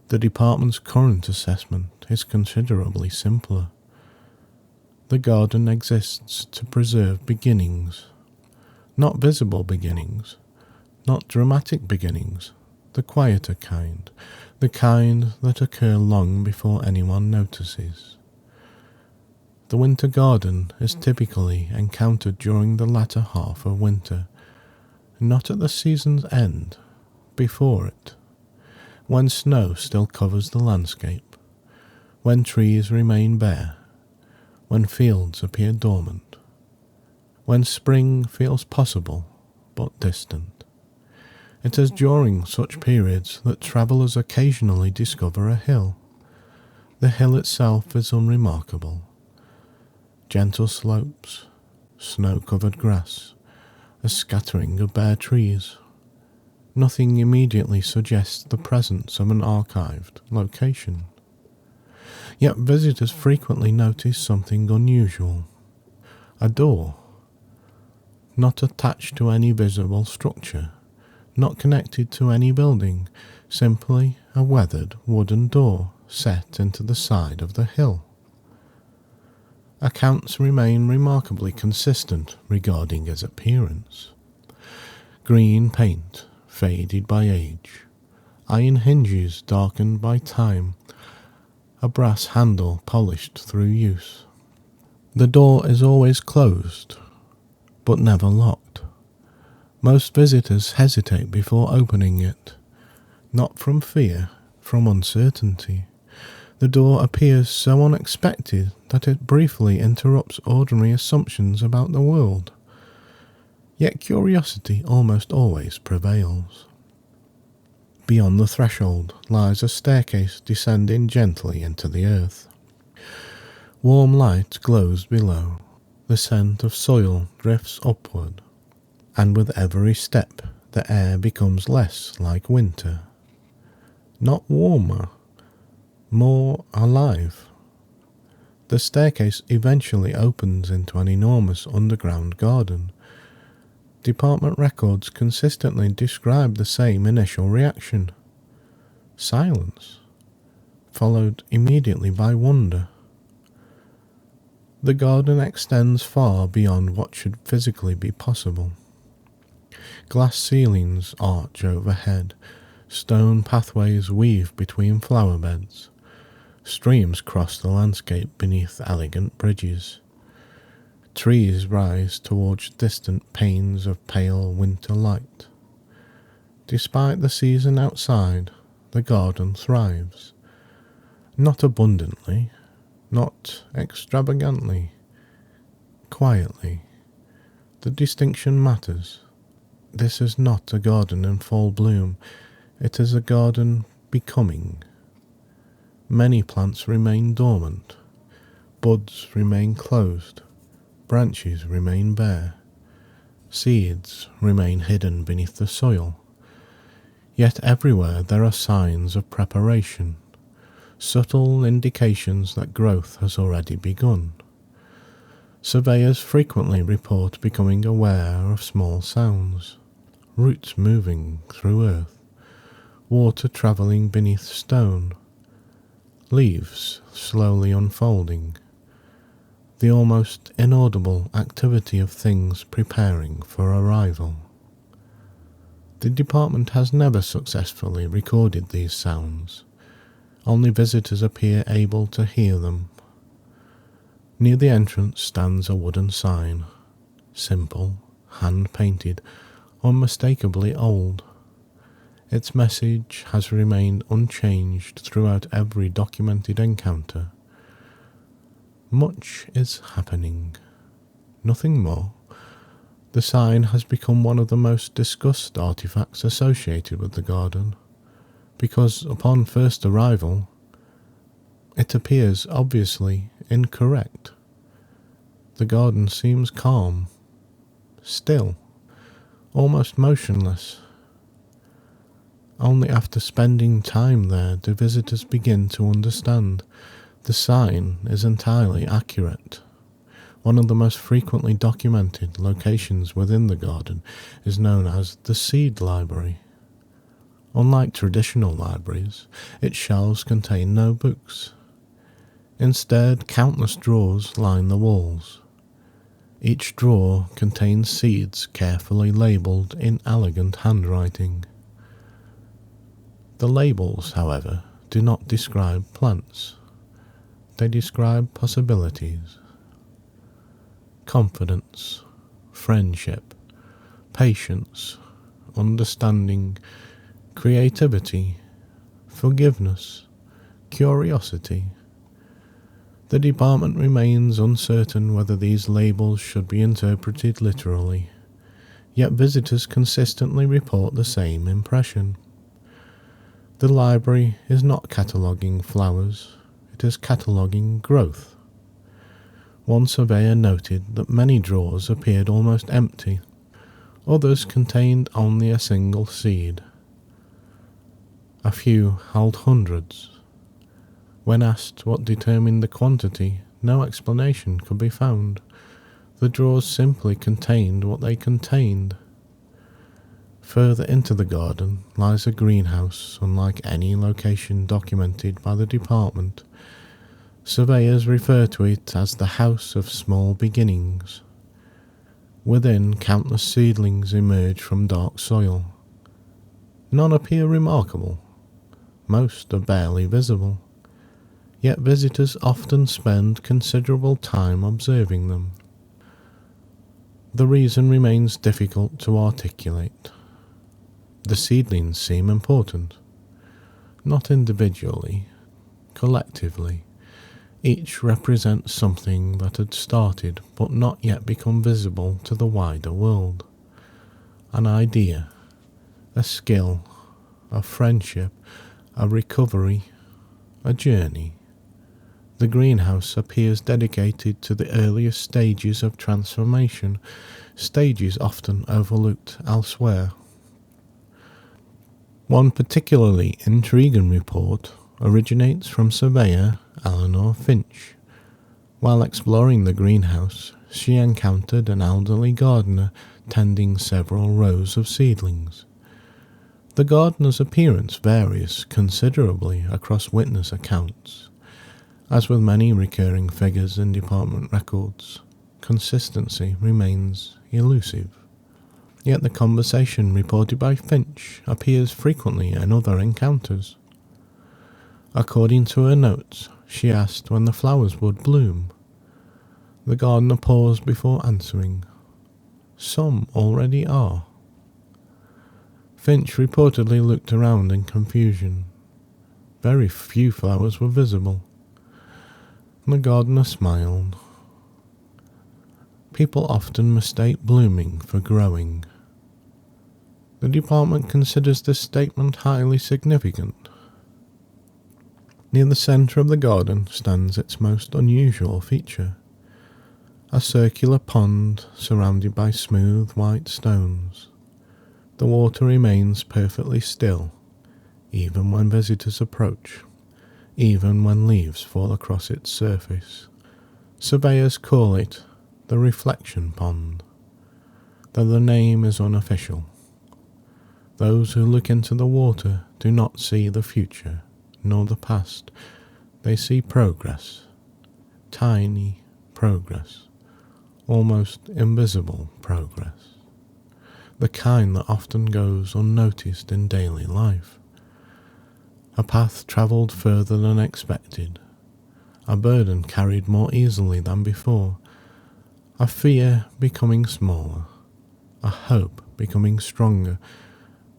The department's current assessment is considerably simpler. The garden exists to preserve beginnings, not visible beginnings, not dramatic beginnings, the quieter kind, the kind that occur long before anyone notices. The winter garden is typically encountered during the latter half of winter, not at the season's end, before it, when snow still covers the landscape, when trees remain bare, when fields appear dormant, when spring feels possible but distant. It is during such periods that travellers occasionally discover a hill. The hill itself is unremarkable. Gentle slopes, snow-covered grass, a scattering of bare trees. Nothing immediately suggests the presence of an archived location. Yet visitors frequently notice something unusual. A door, not attached to any visible structure, not connected to any building, simply a weathered wooden door set into the side of the hill. Accounts remain remarkably consistent regarding its appearance. Green paint, faded by age, iron hinges darkened by time, a brass handle polished through use. The door is always closed, but never locked. Most visitors hesitate before opening it, not from fear, from uncertainty. The door appears so unexpected that it briefly interrupts ordinary assumptions about the world. Yet curiosity almost always prevails. Beyond the threshold lies a staircase descending gently into the earth. Warm light glows below. The scent of soil drifts upward, and with every step the air becomes less like winter. Not warmer, more alive. The staircase eventually opens into an enormous underground garden. Department records consistently describe the same initial reaction. Silence, followed immediately by wonder. The garden extends far beyond what should physically be possible. Glass ceilings arch overhead, stone pathways weave between flower beds. Streams cross the landscape beneath elegant bridges. Trees rise towards distant panes of pale winter light. Despite the season outside, the garden thrives. Not abundantly, not extravagantly, quietly. The distinction matters. This is not a garden in full bloom, it is a garden becoming. Many plants remain dormant, buds remain closed, branches remain bare, seeds remain hidden beneath the soil. Yet everywhere there are signs of preparation, subtle indications that growth has already begun. Surveyors frequently report becoming aware of small sounds, roots moving through earth, water travelling beneath stone, leaves slowly unfolding, the almost inaudible activity of things preparing for arrival. The department has never successfully recorded these sounds. Only visitors appear able to hear them. Near the entrance stands a wooden sign, simple, hand-painted, unmistakably old. Its message has remained unchanged throughout every documented encounter. Much is happening. Nothing more. The sign has become one of the most discussed artifacts associated with the garden, because upon first arrival, it appears obviously incorrect. The garden seems calm, still, almost motionless. Only after spending time there do visitors begin to understand the sign is entirely accurate. One of the most frequently documented locations within the garden is known as the Seed Library. Unlike traditional libraries, its shelves contain no books. Instead, countless drawers line the walls. Each drawer contains seeds carefully labelled in elegant handwriting. The labels, however, do not describe plants. They describe possibilities. Confidence, friendship, patience, understanding, creativity, forgiveness, curiosity. The department remains uncertain whether these labels should be interpreted literally, yet visitors consistently report the same impression. The library is not cataloguing flowers, it is cataloguing growth. One surveyor noted that many drawers appeared almost empty, others contained only a single seed. A few held hundreds. When asked what determined the quantity, no explanation could be found. The drawers simply contained what they contained. Further into the garden lies a greenhouse unlike any location documented by the department. Surveyors refer to it as the House of Small Beginnings. Within, countless seedlings emerge from dark soil. None appear remarkable. Most are barely visible. Yet visitors often spend considerable time observing them. The reason remains difficult to articulate. The seedlings seem important, not individually, collectively. Each represents something that had started but not yet become visible to the wider world. An idea, a skill, a friendship, a recovery, a journey. The greenhouse appears dedicated to the earliest stages of transformation, stages often overlooked elsewhere. One particularly intriguing report originates from surveyor Eleanor Finch. While exploring the greenhouse, she encountered an elderly gardener tending several rows of seedlings. The gardener's appearance varies considerably across witness accounts. As with many recurring figures in department records, consistency remains elusive. Yet the conversation reported by Finch appears frequently in other encounters. According to her notes, she asked when the flowers would bloom. The gardener paused before answering. Some already are. Finch reportedly looked around in confusion. Very few flowers were visible. The gardener smiled. People often mistake blooming for growing. The department considers this statement highly significant. Near the centre of the garden stands its most unusual feature, a circular pond surrounded by smooth white stones. The water remains perfectly still, even when visitors approach, even when leaves fall across its surface. Surveyors call it the reflection pond, though the name is unofficial. Those who look into the water do not see the future, nor the past. They see progress, tiny progress, almost invisible progress, the kind that often goes unnoticed in daily life. A path travelled further than expected, a burden carried more easily than before, a fear becoming smaller, a hope becoming stronger.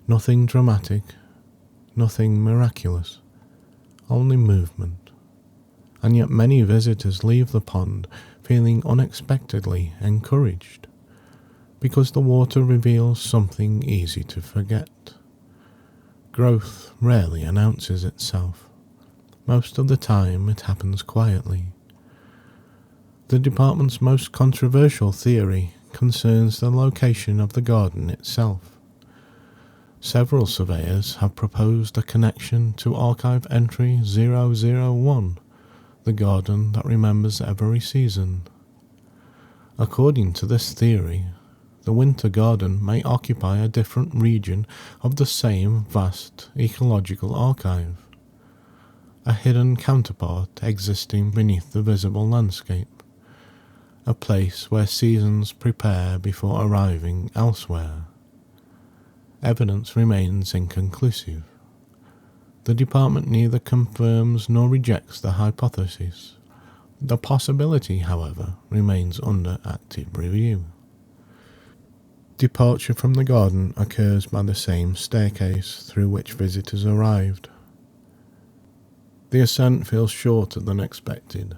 Nothing dramatic, nothing miraculous, only movement. And yet many visitors leave the pond feeling unexpectedly encouraged, because the water reveals something easy to forget. Growth rarely announces itself. Most of the time it happens quietly. The department's most controversial theory concerns the location of the garden itself. Several surveyors have proposed a connection to archive entry 001, the garden that remembers every season. According to this theory, the winter garden may occupy a different region of the same vast ecological archive, a hidden counterpart existing beneath the visible landscape, a place where seasons prepare before arriving elsewhere. Evidence remains inconclusive. The department neither confirms nor rejects the hypothesis. The possibility, however, remains under active review. Departure from the garden occurs by the same staircase through which visitors arrived. The ascent feels shorter than expected.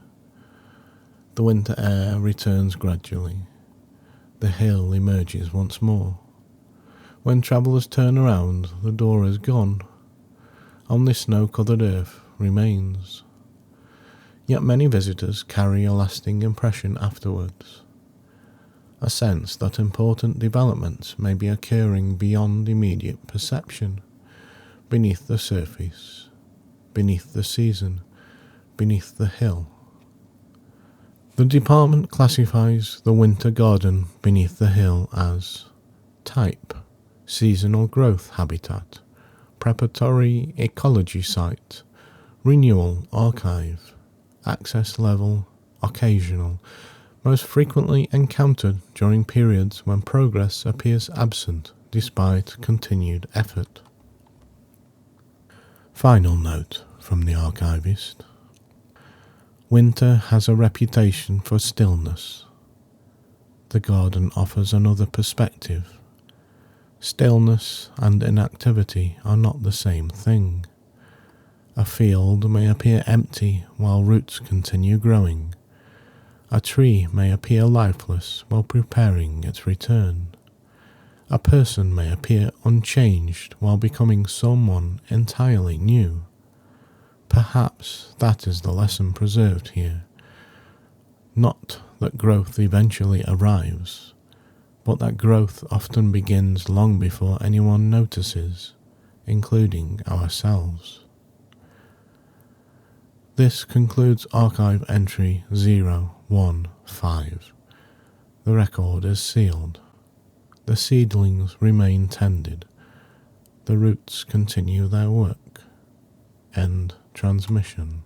The winter air returns gradually. The hill emerges once more. When travellers turn around, the door is gone. Only snow-covered earth remains. Yet many visitors carry a lasting impression afterwards. A sense that important developments may be occurring beyond immediate perception, beneath the surface, beneath the season, beneath the hill. The department classifies the winter garden beneath the hill as type, seasonal growth habitat, preparatory ecology site, renewal archive, access level, occasional, most frequently encountered during periods when progress appears absent despite continued effort. Final note from the archivist. Winter has a reputation for stillness. The garden offers another perspective. Stillness and inactivity are not the same thing. A field may appear empty while roots continue growing. A tree may appear lifeless while preparing its return. A person may appear unchanged while becoming someone entirely new. Perhaps that is the lesson preserved here. Not that growth eventually arrives, but that growth often begins long before anyone notices, including ourselves. This concludes archive entry 015. The record is sealed. The seedlings remain tended. The roots continue their work. End transmission.